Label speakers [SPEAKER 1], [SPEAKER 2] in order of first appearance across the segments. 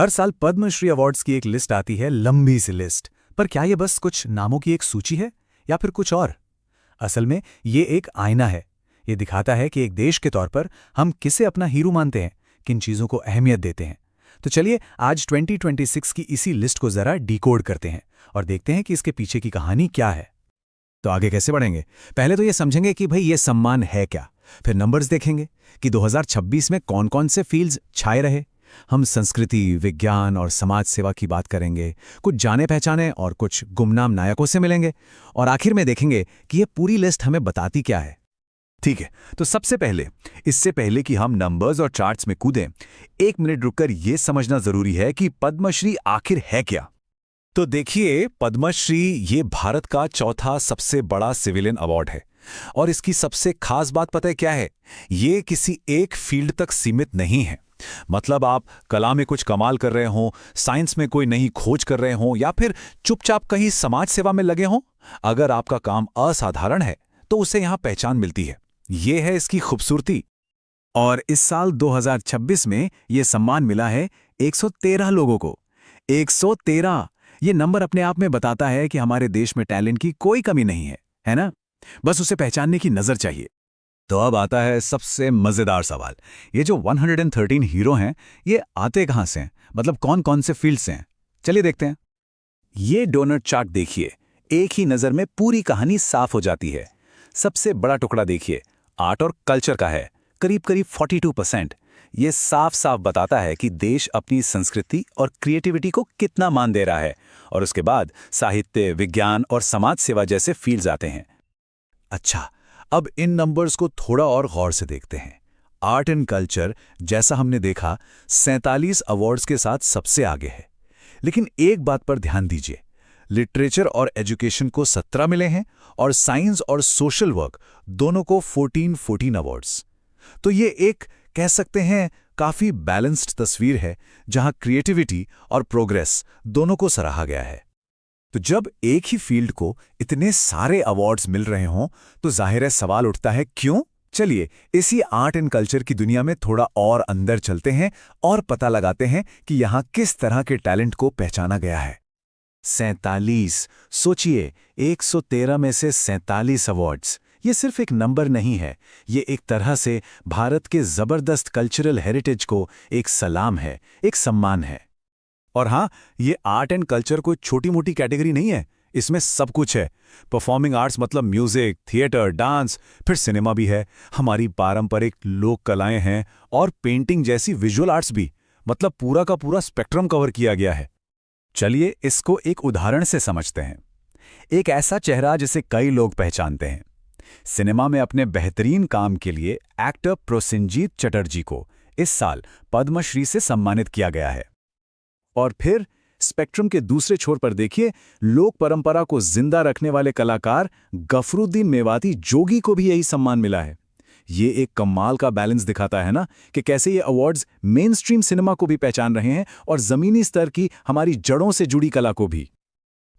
[SPEAKER 1] हर साल पद्मश्री अवार्ड्स की एक लिस्ट आती है, लंबी सी लिस्ट। पर क्या ये बस कुछ नामों की एक सूची है या फिर कुछ और? असल में ये एक आईना है। ये दिखाता है कि एक देश के तौर पर हम किसे अपना हीरो मानते हैं, किन चीज़ों को अहमियत देते हैं। तो चलिए आज 2026 की इसी लिस्ट को ज़रा डिकोड करते हैं और देखते हैं कि इसके पीछे की कहानी क्या है। तो आगे कैसे बढ़ेंगे? पहले तो ये समझेंगे कि भाई ये सम्मान है क्या। फिर नंबर्स देखेंगे कि 2026 में कौन कौन से फील्ड्स छाए रहे। हम संस्कृति, विज्ञान और समाज सेवा की बात करेंगे, कुछ जाने पहचाने और कुछ गुमनाम नायकों से मिलेंगे, और आखिर में देखेंगे कि ये पूरी लिस्ट हमें बताती क्या है।
[SPEAKER 2] ठीक है, तो सबसे पहले, इससे पहले कि हम नंबर्स और चार्ट्स में कूदें, एक मिनट रुककर यह समझना जरूरी है कि पद्मश्री आखिर है क्या। तो देखिए, पद्मश्री ये भारत का चौथा सबसे बड़ा सिविलियन अवार्ड है। और इसकी सबसे खास बात पता है क्या है? ये किसी एक फील्ड तक सीमित नहीं है। मतलब आप कला में कुछ कमाल कर रहे हों, साइंस में कोई नई खोज कर रहे हों, या फिर चुपचाप कहीं समाज सेवा में लगे हों, अगर आपका काम असाधारण है तो उसे यहां पहचान मिलती है। यह है इसकी खूबसूरती।
[SPEAKER 1] और इस साल 2026 में यह सम्मान मिला है 113 लोगों को। 113! ये नंबर अपने आप में बताता है कि हमारे देश में टैलेंट की कोई कमी नहीं है ना? बस उसे पहचानने की नजर चाहिए।
[SPEAKER 2] तो अब आता है सबसे मजेदार सवाल। ये जो 113 हीरो हैं, ये आते कहां से हैं? मतलब कौन कौन से फील्ड से हैं? चलिए देखते हैं। ये डोनट चार्ट देखिए, एक ही नजर में पूरी कहानी साफ हो जाती है। सबसे बड़ा टुकड़ा देखिए, आर्ट और कल्चर का है, करीब करीब 42%। ये साफ साफ बताता है कि देश अपनी संस्कृति और क्रिएटिविटी को कितना मान दे रहा है। और उसके बाद साहित्य, विज्ञान और समाज सेवा जैसे फील्ड्स आते हैं। अच्छा, अब इन नंबर्स को थोड़ा और गौर से देखते हैं। आर्ट एंड कल्चर, जैसा हमने देखा, 47 अवार्ड्स के साथ सबसे आगे है। लेकिन एक बात पर ध्यान दीजिए, लिटरेचर और एजुकेशन को 17 मिले हैं और साइंस और सोशल वर्क दोनों को 14 अवार्ड्स। तो ये एक, कह सकते हैं, काफी बैलेंस्ड तस्वीर है, जहां क्रिएटिविटी और प्रोग्रेस दोनों को सराहा गया है। तो जब एक ही फील्ड को इतने सारे अवार्ड्स मिल रहे हों, तो जाहिर है सवाल उठता है, क्यों? चलिए इसी आर्ट एंड कल्चर की दुनिया में थोड़ा और अंदर चलते हैं और पता लगाते हैं कि यहां किस तरह के टैलेंट को पहचाना गया है। 47! सोचिए, 113 में से 47 अवार्ड्स। ये सिर्फ एक नंबर नहीं है, ये एक तरह से भारत के जबरदस्त कल्चरल हेरिटेज को एक सलाम है, एक सम्मान है। और हाँ, ये आर्ट एंड कल्चर कोई छोटी मोटी कैटेगरी नहीं है, इसमें सब कुछ है। परफॉर्मिंग आर्ट्स मतलब म्यूजिक, थिएटर, डांस, फिर सिनेमा भी है, हमारी पारंपरिक लोक कलाएं हैं, और पेंटिंग जैसी विजुअल आर्ट्स भी। मतलब पूरा का पूरा स्पेक्ट्रम कवर किया गया है। चलिए इसको एक उदाहरण से समझते हैं। एक ऐसा चेहरा जिसे कई लोग पहचानते हैं। सिनेमा में अपने बेहतरीन काम के लिए एक्टर प्रोसेनजीत चटर्जी को इस साल पद्मश्री से सम्मानित किया गया है। और फिर स्पेक्ट्रम के दूसरे छोर पर देखिए, लोक परंपरा को जिंदा रखने वाले कलाकार गफरुद्दीन मेवाती जोगी को भी यही सम्मान मिला है। ये एक कमाल का बैलेंस दिखाता है ना, कि कैसे ये अवार्ड्स मेन स्ट्रीम सिनेमा को भी पहचान रहे हैं और जमीनी स्तर की हमारी जड़ों से जुड़ी कला को भी।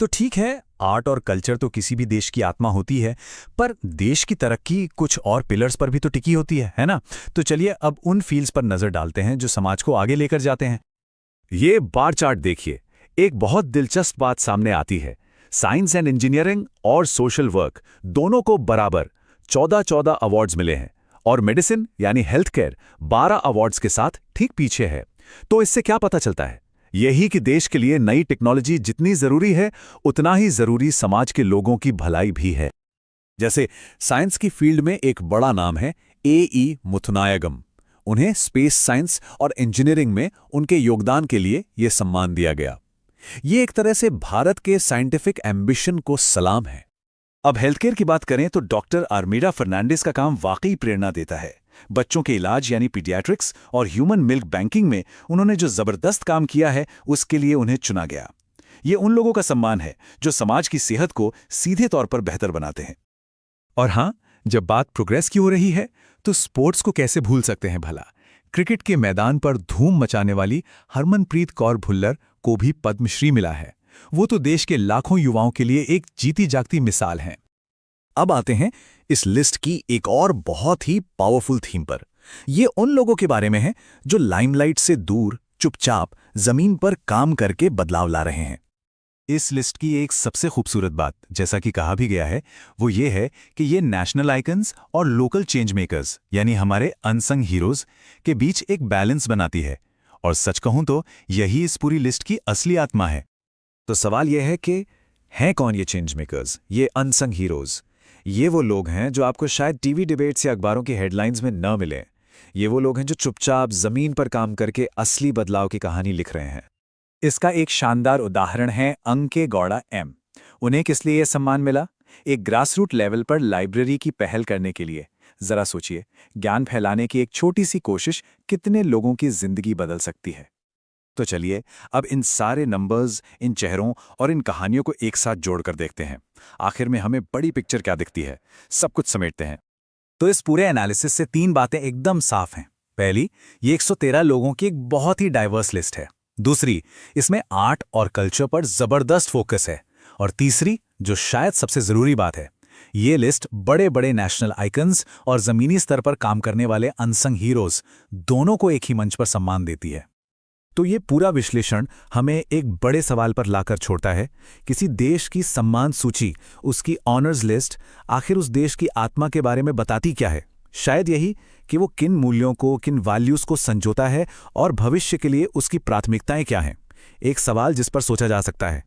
[SPEAKER 1] तो ठीक है, आर्ट और कल्चर तो किसी भी देश की आत्मा होती है, पर देश की तरक्की कुछ और पिलर्स पर भी तो टिकी होती है ना? तो चलिए अब उन फील्ड्स पर नजर डालते हैं जो समाज को आगे लेकर जाते हैं।
[SPEAKER 2] ये बार चार्ट देखिए, एक बहुत दिलचस्प बात सामने आती है। साइंस एंड इंजीनियरिंग और सोशल वर्क दोनों को बराबर 14 अवार्ड्स मिले हैं, और मेडिसिन यानी हेल्थ केयर 12 अवार्ड्स के साथ ठीक पीछे है। तो इससे क्या पता चलता है? यही कि देश के लिए नई टेक्नोलॉजी जितनी जरूरी है, उतना ही जरूरी समाज के लोगों की भलाई भी है। जैसे साइंस की फील्ड में एक बड़ा नाम है ए.ई. मुथुनायगम। उन्हें स्पेस साइंस और इंजीनियरिंग में उनके योगदान के लिए यह सम्मान दिया गया। ये एक तरह से भारत के साइंटिफिक एम्बिशन को सलाम है। अब हेल्थकेयर की बात करें तो डॉक्टर आर्मीडा फर्नांडिस का काम वाकई प्रेरणा देता है। बच्चों के इलाज यानी पीडियाट्रिक्स और ह्यूमन मिल्क बैंकिंग में उन्होंने जो जबरदस्त काम किया है, उसके लिए उन्हें चुना गया। ये उन लोगों का सम्मान है जो समाज की सेहत को सीधे तौर पर बेहतर बनाते हैं।
[SPEAKER 1] और हाँ, जब बात प्रोग्रेस की हो रही है, तो स्पोर्ट्स को कैसे भूल सकते हैं भला? क्रिकेट के मैदान पर धूम मचाने वाली हरमनप्रीत कौर भुल्लर को भी पद्मश्री मिला है। वो तो देश के लाखों युवाओं के लिए एक जीती जागती मिसाल हैं। अब आते हैं इस लिस्ट की एक और बहुत ही पावरफुल थीम पर। ये उन लोगों के बारे में है जो लाइमलाइट से दूर, चुपचाप,
[SPEAKER 2] जमीन पर काम करके बदलाव ला रहे हैं। इस लिस्ट की एक सबसे खूबसूरत बात, जैसा कि कहा भी गया है, वो ये है कि ये नेशनल आइकन्स और लोकल चेंज मेकर्स यानी हमारे अनसंग हीरोज के बीच एक बैलेंस बनाती है। और सच कहूं तो यही इस पूरी लिस्ट की असली आत्मा है।
[SPEAKER 3] तो सवाल यह है कि हैं कौन ये चेंज मेकर्स, ये अनसंग हीरोज? ये वो लोग हैं जो आपको शायद टीवी डिबेट्स या अखबारों की हेडलाइंस में न मिले। ये वो लोग हैं जो चुपचाप जमीन पर काम करके असली बदलाव की कहानी लिख रहे हैं।
[SPEAKER 1] इसका एक शानदार उदाहरण है अंके गौड़ा एम। उन्हें किस लिए यह सम्मान मिला? एक ग्रासरूट लेवल पर लाइब्रेरी की पहल करने के लिए। जरा सोचिए, ज्ञान फैलाने की एक छोटी सी कोशिश कितने लोगों की जिंदगी बदल सकती है।
[SPEAKER 3] तो चलिए अब इन सारे नंबर्स, इन चेहरों और इन कहानियों को एक साथ जोड़कर देखते हैं। आखिर में हमें बड़ी पिक्चर क्या दिखती है, सब कुछ समेटते हैं।
[SPEAKER 1] तो इस पूरे एनालिसिस से 3 बातें एकदम साफ हैं। पहली, ये 113 लोगों की एक बहुत ही डाइवर्स लिस्ट है। दूसरी, इसमें आर्ट और कल्चर पर जबरदस्त फोकस है। और तीसरी, जो शायद सबसे जरूरी बात है, ये लिस्ट बड़े बड़े नेशनल आइकन्स और जमीनी स्तर पर काम करने वाले अनसंग हीरोज दोनों को एक ही मंच पर सम्मान देती है।
[SPEAKER 3] तो ये पूरा विश्लेषण हमें एक बड़े सवाल पर लाकर छोड़ता है। किसी देश की सम्मान सूची, उसकी ऑनर्स लिस्ट, आखिर उस देश की आत्मा के बारे में बताती क्या है? शायद यही कि वो किन मूल्यों को, किन वैल्यूज को संजोता है और भविष्य के लिए उसकी प्राथमिकताएं क्या हैं। एक सवाल जिस पर सोचा जा सकता है,